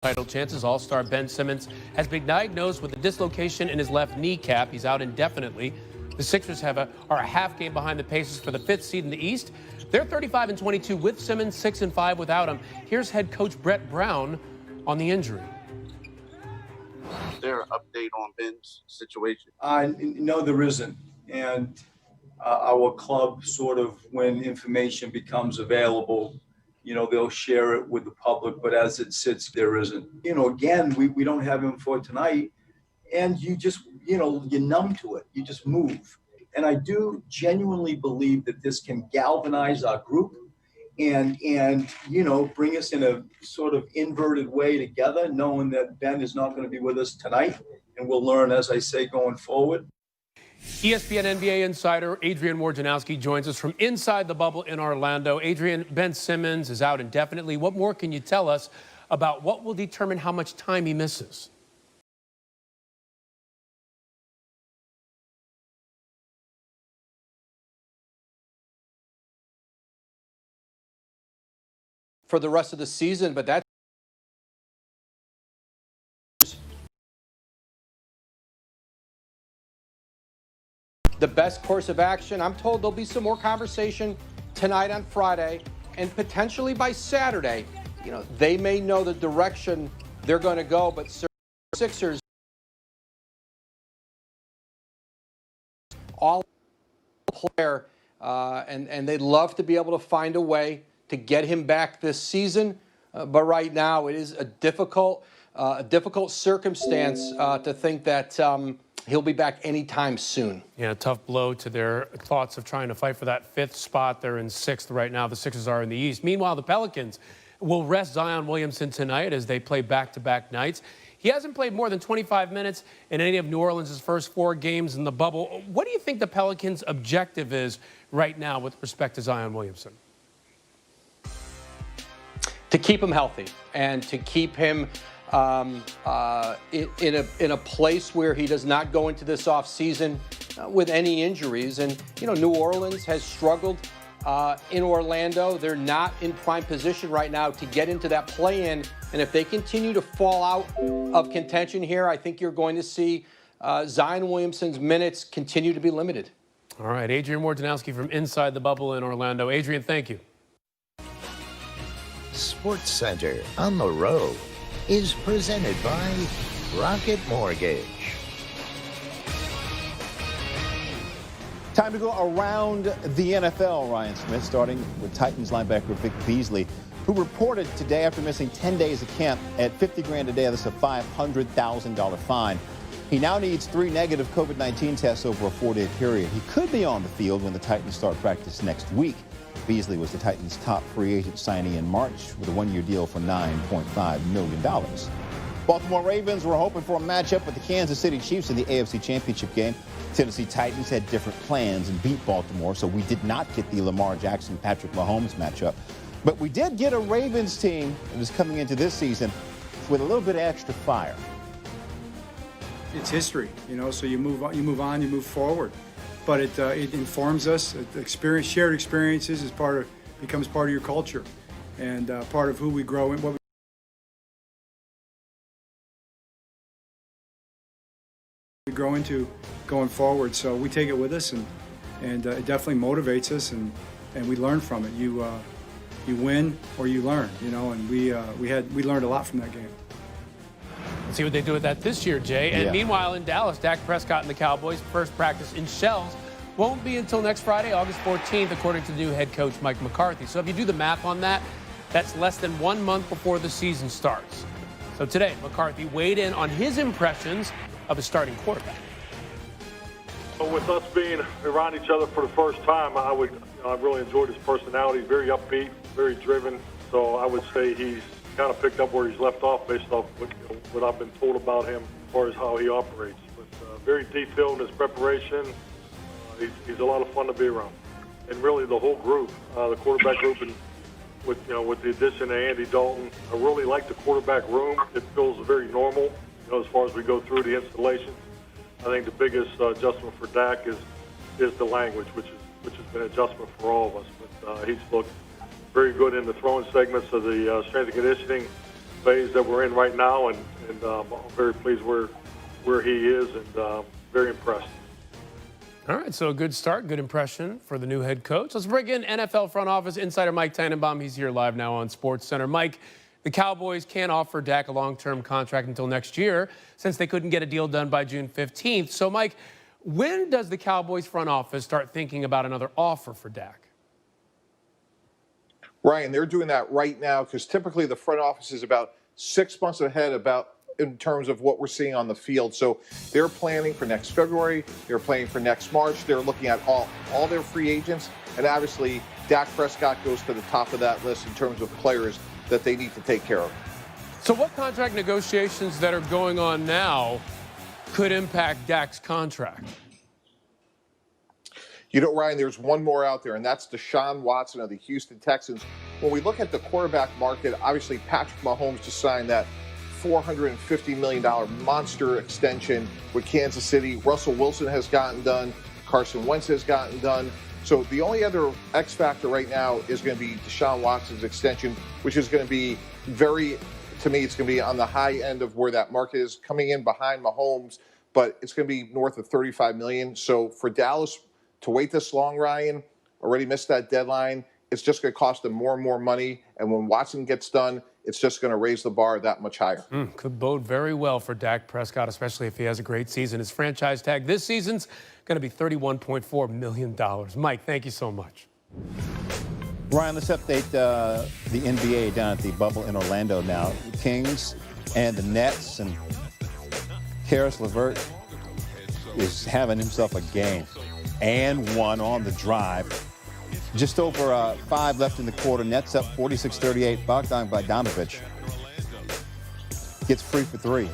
Title chances. All-star Ben Simmons has been diagnosed with a dislocation in his left kneecap. He's out indefinitely. The Sixers are a half game behind the Pacers for the 5th seed in the East. They're 35-22 with Simmons, 6-5 without him. Here's head coach Brett Brown on the injury. Is there an update on Ben's situation? No, there isn't. And our club sort of, when information becomes available, they'll share it with the public, but as it sits, there isn't. Again, we don't have him for tonight, and you just, you're numb to it. You just move. And I do genuinely believe that this can galvanize our group and bring us in a sort of inverted way together, knowing that Ben is not going to be with us tonight, and we'll learn, as I say, going forward. ESPN NBA insider Adrian Woj joins us from inside the bubble in Orlando. Adrian, Ben Simmons is out indefinitely. What more can you tell us about what will determine how much time he misses? For the rest of the season, but that's the best course of action. I'm told there'll be some more conversation tonight on Friday, and potentially by Saturday, they may know the direction they're going to go, but Sixers all player, and they'd love to be able to find a way to get him back this season. But right now it is a difficult circumstance to think that he'll be back anytime soon. Yeah, tough blow to their thoughts of trying to fight for that 5th spot. They're in 6th right now. The Sixers are in the East. Meanwhile, the Pelicans will rest Zion Williamson tonight as they play back-to-back nights. He hasn't played more than 25 minutes in any of New Orleans' first 4 games in the bubble. What do you think the Pelicans' objective is right now with respect to Zion Williamson? To keep him healthy and to keep him in a place where he does not go into this offseason with any injuries. And, New Orleans has struggled in Orlando. They're not in prime position right now to get into that play-in. And if they continue to fall out of contention here, I think you're going to see Zion Williamson's minutes continue to be limited. All right, Adrian Woj from inside the bubble in Orlando. Adrian, thank you. Sports Center on the road is presented by Rocket Mortgage. Time to go around the NFL, Ryan Smith, starting with Titans linebacker Vic Beasley, who reported today after missing 10 days of camp at $50,000 a day. That's a $500,000 fine. He now needs 3 negative COVID-19 tests over a 4-day period. He could be on the field when the Titans start practice next week. Beasley was the Titans' top free agent signing in March with a 1-year deal for $9.5 million. Baltimore Ravens were hoping for a matchup with the Kansas City Chiefs in the AFC Championship game. Tennessee Titans had different plans and beat Baltimore, so we did not get the Lamar Jackson-Patrick Mahomes matchup. But we did get a Ravens team that is coming into this season with a little bit of extra fire. It's history, so you move on, you move forward. But it informs us. Shared experiences becomes part of your culture, and part of who we grow in. What we grow into going forward. So we take it with us, and it definitely motivates us, and we learn from it. You win or you learn, and we learned a lot from that game. Let's see what they do with that this year, Jay. And meanwhile, in Dallas, Dak Prescott and the Cowboys' first practice in shells won't be until next Friday, August 14th, according to the new head coach, Mike McCarthy. So if you do the math on that, that's less than 1 month before the season starts. So today, McCarthy weighed in on his impressions of his starting quarterback. Well, with us being around each other for the first time, I really enjoyed his personality. Very upbeat, very driven. So I would say he's kind of picked up where he's left off based off what I've been told about him as far as how he operates. But very detailed in his preparation. He's a lot of fun to be around. And really the whole group, the quarterback group, and with the addition of Andy Dalton, I really like the quarterback room. It feels very normal, as far as we go through the installations. I think the biggest adjustment for Dak is the language, which has been an adjustment for all of us. But he's looked very good in the throwing segments of the strength and conditioning phase that we're in right now, and I'm very pleased where he is, and very impressed. All right, so a good start, good impression for the new head coach. Let's bring in NFL front office insider Mike Tannenbaum. He's here live now on SportsCenter. Mike, the Cowboys can't offer Dak a long-term contract until next year since they couldn't get a deal done by June 15th. So, Mike, when does the Cowboys front office start thinking about another offer for Dak? Ryan, they're doing that right now because typically the front office is about 6 months ahead in terms of what we're seeing on the field. So they're planning for next February. They're planning for next March. They're looking at all their free agents. And obviously, Dak Prescott goes to the top of that list in terms of players that they need to take care of. So what contract negotiations that are going on now could impact Dak's contract? You know, Ryan, there's one more out there, and that's Deshaun Watson of the Houston Texans. When we look at the quarterback market, obviously Patrick Mahomes just signed that $450 million monster extension with Kansas City. Russell Wilson has gotten done. Carson Wentz has gotten done. So the only other X factor right now is going to be Deshaun Watson's extension, which is going to be to me, it's going to be on the high end of where that market is, coming in behind Mahomes, but it's going to be north of $35 million. So for Dallas to wait this long, Ryan, already missed that deadline, it's just going to cost them more and more money. And when Watson gets done, it's just going to raise the bar that much higher. Could bode very well for Dak Prescott, especially if he has a great season. His franchise tag this season's going to be $31.4 million. Mike, thank you so much. Ryan, let's update the NBA down at the bubble in Orlando now. The Kings and the Nets, and Karis LeVert is having himself a game. And one on the drive. Just over 5 left in the quarter. Nets up 46-38. Bogdan Bogdanovic gets free for 3.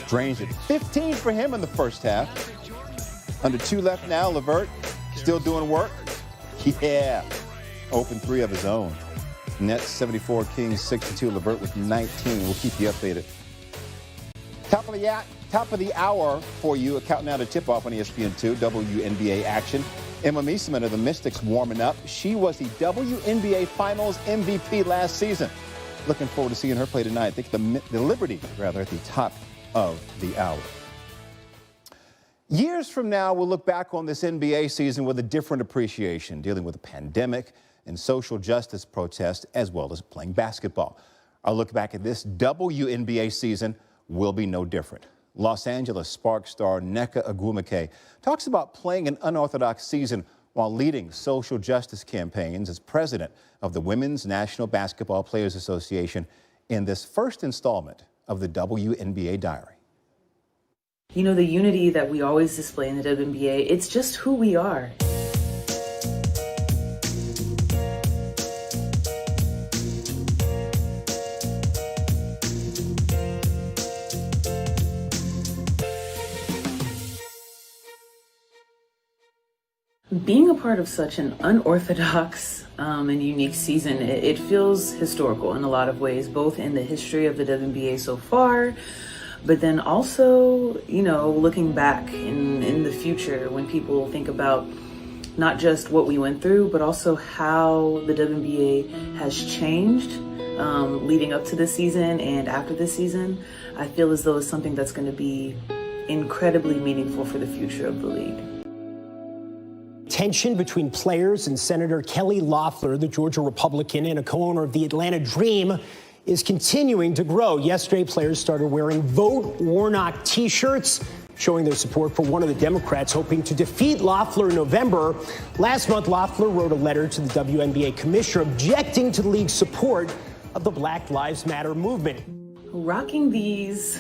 Drains it. 15 for him in the first half. Under 2 left now. LeVert still doing work. Yeah. Open 3 of his own. Nets 74, Kings 62. LeVert with 19. We'll keep you updated. Top of the hour for you. A countdown to tip-off on ESPN2. WNBA action. Emma Mieseman of the Mystics warming up. She was the WNBA Finals MVP last season. Looking forward to seeing her play tonight. I think the Liberty, rather, at the top of the hour. Years from now, we'll look back on this NBA season with a different appreciation, dealing with the pandemic and social justice protests, as well as playing basketball. Our look back at this WNBA season will be no different. Los Angeles Sparks star Nneka Ogwumike talks about playing an unorthodox season while leading social justice campaigns as president of the Women's National Basketball Players Association in this first installment of the WNBA Diary. You know, the unity that we always display in the WNBA, it's just who we are. Being a part of such an unorthodox and unique season, it feels historical in a lot of ways, both in the history of the WNBA so far, but then also, you know, looking back in the future when people think about not just what we went through, but also how the WNBA has changed leading up to this season and after this season. I feel as though it's something that's going to be incredibly meaningful for the future of the league. Tension between players and Senator Kelly Loeffler, the Georgia Republican and a co-owner of the Atlanta Dream, is continuing to grow. Yesterday, players started wearing Vote Warnock T-shirts, showing their support for one of the Democrats hoping to defeat Loeffler in November. Last month, Loeffler wrote a letter to the WNBA commissioner objecting to the league's support of the Black Lives Matter movement. Rocking these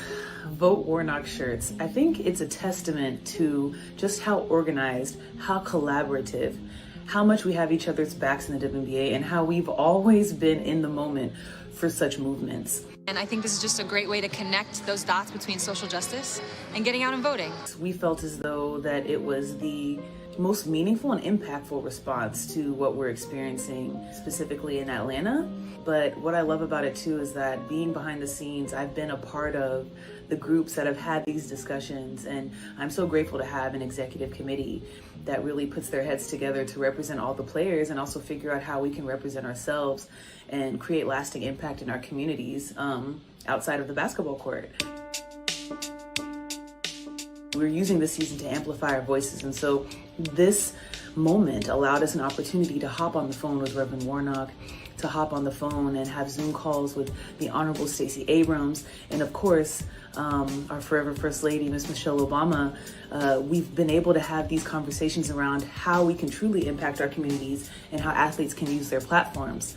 Vote Warnock shirts, I think it's a testament to just how organized, how collaborative, how much we have each other's backs in the WNBA, and how we've always been in the moment for such movements. And I think this is just a great way to connect those dots between social justice and getting out and voting. We felt as though that it was the most meaningful and impactful response to what we're experiencing specifically in Atlanta. But what I love about it too is that being behind the scenes, I've been a part of the groups that have had these discussions, and I'm so grateful to have an executive committee that really puts their heads together to represent all the players and also figure out how we can represent ourselves and create lasting impact in our communities outside of the basketball court. We're using this season to amplify our voices, and so this moment allowed us an opportunity to hop on the phone with Reverend Warnock, to hop on the phone and have Zoom calls with the Honorable Stacey Abrams, and of course, our forever First Lady, Miss Michelle Obama. We've been able to have these conversations around how we can truly impact our communities and how athletes can use their platforms.